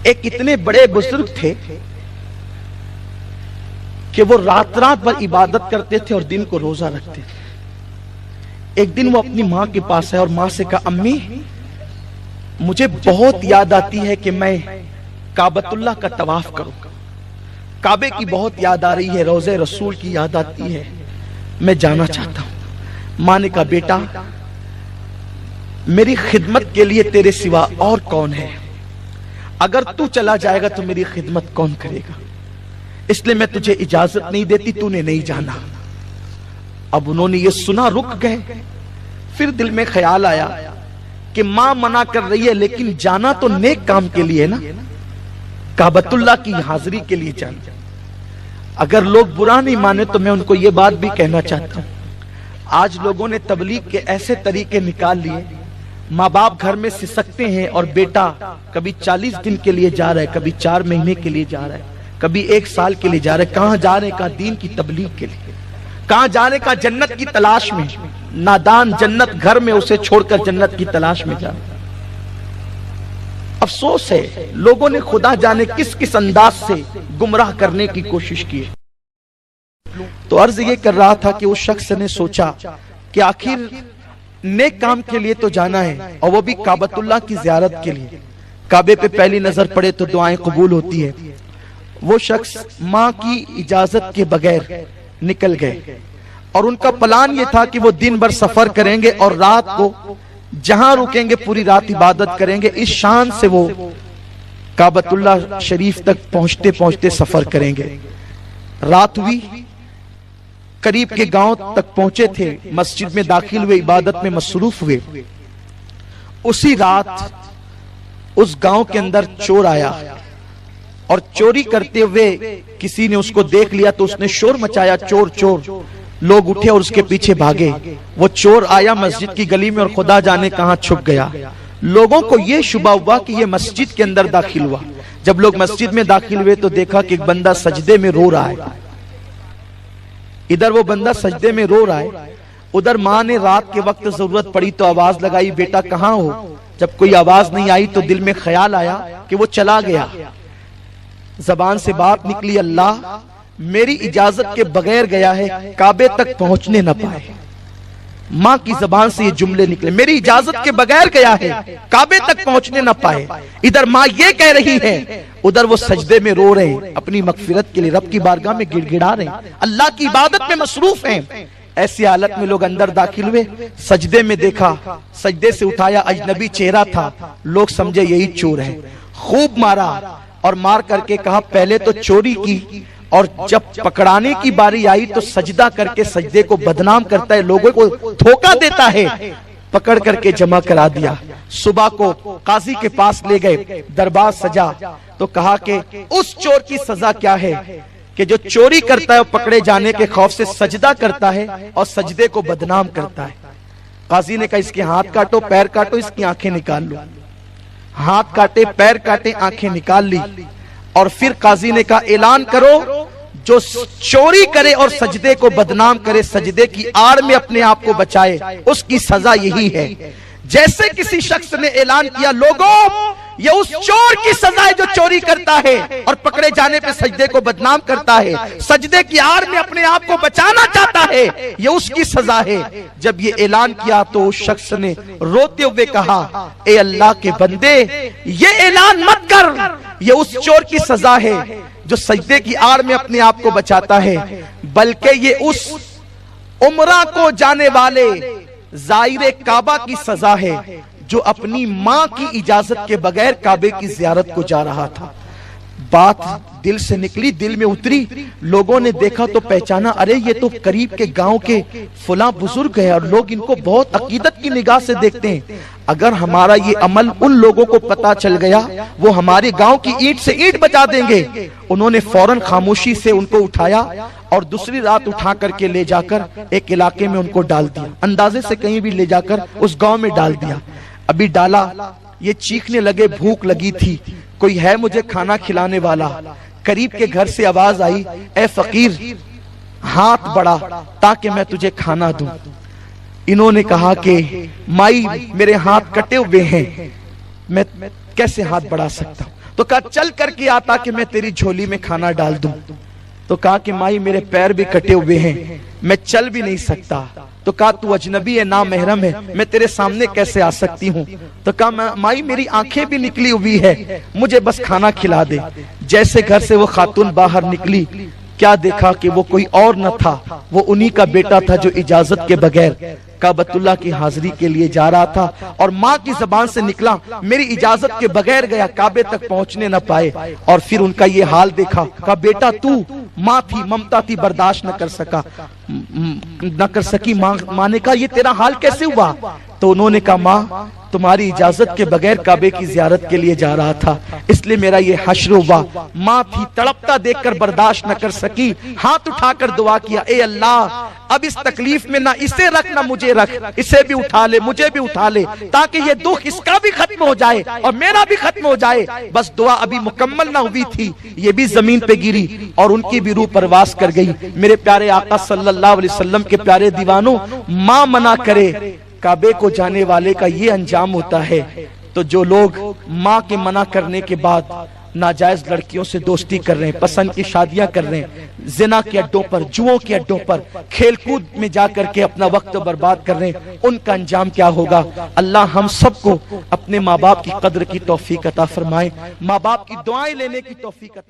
ایک اتنے بڑے بزرگ تھے کہ وہ رات رات بھر عبادت کرتے تھے اور دن کو روزہ رکھتے تھے. ایک دن وہ اپنی ماں کے پاس آئے اور ماں سے کہا امی مجھے بہت یاد آتی ہے کہ میں کعبۃ اللہ کا طواف کروں. کعبے کی بہت یاد آ رہی ہے, روضہ رسول کی یاد آتی ہے, میں جانا چاہتا ہوں. ماں نے کہا بیٹا میری خدمت کے لیے تیرے سوا اور کون ہے؟ اگر تو چلا جائے گا تو میری خدمت کون کرے گا؟ اس لیے میں تجھے اجازت نہیں دیتی, تو نے نہیں جانا. اب انہوں نے یہ سنا رک گئے. پھر دل میں خیال آیا کہ ماں منع کر رہی ہے لیکن جانا تو نیک کام کے لیے نا, کعبۃ اللہ کی حاضری کے لیے جانا. اگر لوگ برا نہیں مانے تو میں ان کو یہ بات بھی کہنا چاہتا ہوں, آج لوگوں نے تبلیغ کے ایسے طریقے نکال لیے, ماں باپ گھر میں سسکتے ہیں اور بیٹا کبھی 40 دن کے لیے جا رہا ہے, کبھی 4 مہینے کے لیے جا رہا ہے, کبھی 1 سال کے لیے جا رہا ہے. کہاں جا رہے کا؟ دین کی تبلیغ کے لیے. کہاں جانے کا؟ جنت کی تلاش میں. نادان جنت گھر میں اسے چھوڑ کر جنت کی تلاش میں جا. افسوس ہے لوگوں نے خدا جانے کس کس انداز سے گمراہ کرنے کی کوشش کی. تو عرض یہ کر رہا تھا کہ اس شخص نے سوچا کہ آخر نیک کام کے لیے تو جانا ہے, اور وہ بھی کعبۃ اللہ کی زیارت کے لیے. کعبے پہ پہلی نظر پڑے تو دعائیں قبول ہوتی ہے. وہ شخص ماں کی اجازت کے بغیر نکل گئے اور ان کا پلان یہ تھا کہ وہ دن بھر سفر کریں گے اور رات کو جہاں رکیں گے پوری رات عبادت کریں گے. اس شان سے وہ کعبۃ اللہ شریف تک پہنچتے پہنچتے سفر کریں گے. رات ہوئی, قریب کے گاؤں تک پہنچے تھے, مسجد میں داخل ہوئے, عبادت میں مصروف ہوئے. اسی رات اس گاؤں کے اندر چور آیا اور چوری کرتے ہوئے کسی نے اس کو دیکھ لیا تو اس نے شور مچایا, چور چور. لوگ اٹھے اور اس کے پیچھے بھاگے. وہ چور آیا مسجد کی گلی میں اور خدا جانے کہاں چھپ گیا. لوگوں کو یہ شبہ ہوا کہ یہ مسجد کے اندر داخل ہوا. جب لوگ مسجد میں داخل ہوئے تو دیکھا کہ ایک بندہ سجدے میں رو رہا ہے. ادھر وہ بندہ سجدے میں رو رہا ہے, ادھر ماں نے رات کے وقت ضرورت پڑی تو آواز لگائی بیٹا کہاں ہو. جب کوئی آواز نہیں آئی تو دل میں خیال آیا کہ وہ چلا گیا. زبان سے بات نکلی اللہ میری اجازت کے بغیر گیا ہے, کعبے تک پہنچنے نہ پائے. ماں کی زبان سے یہ جملے نکلے, میری اجازت کے بغیر گیا ہے, کعبے تک پہنچنے نہ پائے. ادھر ماں یہ کہہ رہی ہے, ادھر وہ سجدے میں رو رہے ہیں, اپنی مغفرت کے لیے رب کی بارگاہ میں گڑ گڑا رہے ہیں, اللہ کی عبادت میں مصروف ہیں. ایسی حالت میں لوگ اندر داخل ہوئے, سجدے میں دیکھا, سجدے سے اٹھایا, اجنبی چہرہ تھا. لوگ سمجھے یہی چور ہے, خوب مارا اور مار کر کے کہا پہلے تو چوری کی اور جب پکڑانے کی باری آئی تو سجدہ کر کے سجدے کو بدنام کرتا ہے, لوگوں کو دھوکہ دیتا ہے. پکڑ کر کے جمع کرا دیا. صبح کو قاضی کے پاس لے گئے, دربار سجا تو کہا کہ اس چور کی سزا کیا ہے کہ جو چوری کرتا ہے وہ پکڑے جانے کے خوف سے سجدہ کرتا ہے اور سجدے کو بدنام کرتا ہے. قاضی نے کہا اس کے ہاتھ کاٹو, پیر کاٹو, اس کی آنکھیں نکال لو. ہاتھ کاٹے, پیر کاٹے, آنکھیں نکال لی. اور پھر قاضی نے کہا اعلان کرو جو چوری کرے اور سجدے کو بدنام کرے, سجدے کی آڑ میں اپنے آپ کو بچائے, اس کی سزا یہی ہے. جیسے کسی شخص نے اعلان کیا لوگوں یہ اس چور کی سزا ہے جو چوری کرتا ہے اور پکڑے جانے پہ سجدے کو بدنام کرتا ہے, سجدے کی آڑ میں اپنے آپ کو بچانا چاہتا ہے, یہ اس کی سزا ہے. جب یہ اعلان کیا تو اس شخص نے روتے ہوئے کہا اے اللہ کے بندے یہ اعلان مت کر, یہ اس چور کی سزا ہے جو سجدے کی آڑ میں اپنے آپ کو بچاتا ہے, بلکہ یہ اس عمرہ کو جانے والے زائر کعبہ کی سزا ہے جو اپنی ماں کی اجازت کے بغیر کعبے کی زیارت کو جا رہا تھا. بات دل سے نکلی, دل میں اتری. لوگوں نے دیکھا تو پہچانا, ارے یہ تو قریب کے گاؤں کے فلاں بزرگ ہے اور لوگ ان کو بہت عقیدت کی نگاہ سے دیکھتے ہیں. اگر ہمارا یہ عمل ان لوگوں کو پتا چل گیا وہ ہمارے گاؤں کی اینٹ سے اینٹ بجا دیں گے. انہوں نے فوراً خاموشی سے ان کو اٹھایا اور دوسری رات اٹھا کر کے لے جا کر ایک علاقے میں ان کو ڈال دیا, اندازے سے کہیں بھی لے جا کر اس گاؤں میں ڈال دیا. ابھی ڈالا, یہ چیخنے لگے, بھوک لگی تھی, کوئی ہے مجھے کھانا کھلانے والا. قریب کے گھر سے آواز آئی اے فقیر ہاتھ بڑھا تاکہ میں تجھے کھانا دوں. انہوں نے کہا کہ مائی میرے ہاتھ کٹے ہوئے ہیں, میں کیسے ہاتھ بڑھا سکتا ہوں. تو کہا چل کر کے آتا کہ میں تیری جھولی میں کھانا ڈال دوں. تو کہا کہ مائی میرے پیر بھی کٹے ہوئے ہیں, میں چل بھی نہیں سکتا. تو کہا تو اجنبی ہے, نامحرم ہے, میں تیرے سامنے کیسے آ سکتی ہوں؟ تو کہا مائی میری آنکھیں بھی نکلی ہوئی ہے, مجھے بس کھانا کھلا دے. جیسے گھر سے وہ خاتون باہر نکلی, کیا دیکھا کہ وہ کوئی اور نہ تھا, وہ انہی کا بیٹا تھا جو اجازت کے بغیر کعبۃ اللہ کی حاضری کے لیے جا رہا تھا. اور ماں کی زبان سے نکلا, میری اجازت کے بغیر گیا, کعبے تک پہنچنے نہ پائے. اور پھر ان کا یہ حال دیکھا, کہا بیٹا تو, ماں تھی, ممتا تھی, برداشت نہ کر سکی. ماں نے کہا یہ تیرا حال کیسے ہوا؟ تو انہوں نے کہا ماں تمہاری اجازت کے بغیر کعبے کی زیارت کے لیے جا رہا تھا, اس لیے میرا یہ حشر ہوا. ماں تھی, تڑپتا دیکھ کر برداشت نہ کر سکی, ہاتھ اٹھا کر دعا کیا, اے اللہ اب اس تکلیف میں نہ اسے رکھ نہ مجھے رکھ, اسے بھی اٹھا لے, مجھے بھی اٹھا لے, تاکہ یہ دکھ اس کا بھی ختم ہو جائے اور میرا بھی ختم ہو جائے. بس دعا ابھی مکمل نہ ہوئی تھی, یہ بھی زمین پہ گری اور ان کی بھی روح پرواز کر گئی. میرے پیارے آقا صلی اللہ علیہ وسلم کے پیارے دیوانوں, ماں منع کرے کعبے کو جانے والے کا یہ انجام ہوتا ہے. تو جو لوگ ماں کے منع کرنے کے بعد ناجائز لڑکیوں سے دوستی کر رہے ہیں, پسند کی شادیاں کر رہے ہیں, زنا کے اڈوں پر, جوؤں کے اڈوں پر, کھیل کود میں جا کر کے اپنا وقت برباد کر رہے ہیں, ان کا انجام کیا ہوگا؟ اللہ ہم سب کو اپنے ماں باپ کی قدر کی توفیق عطا فرمائے, ماں باپ کی دعائیں لینے کی توفیق عطا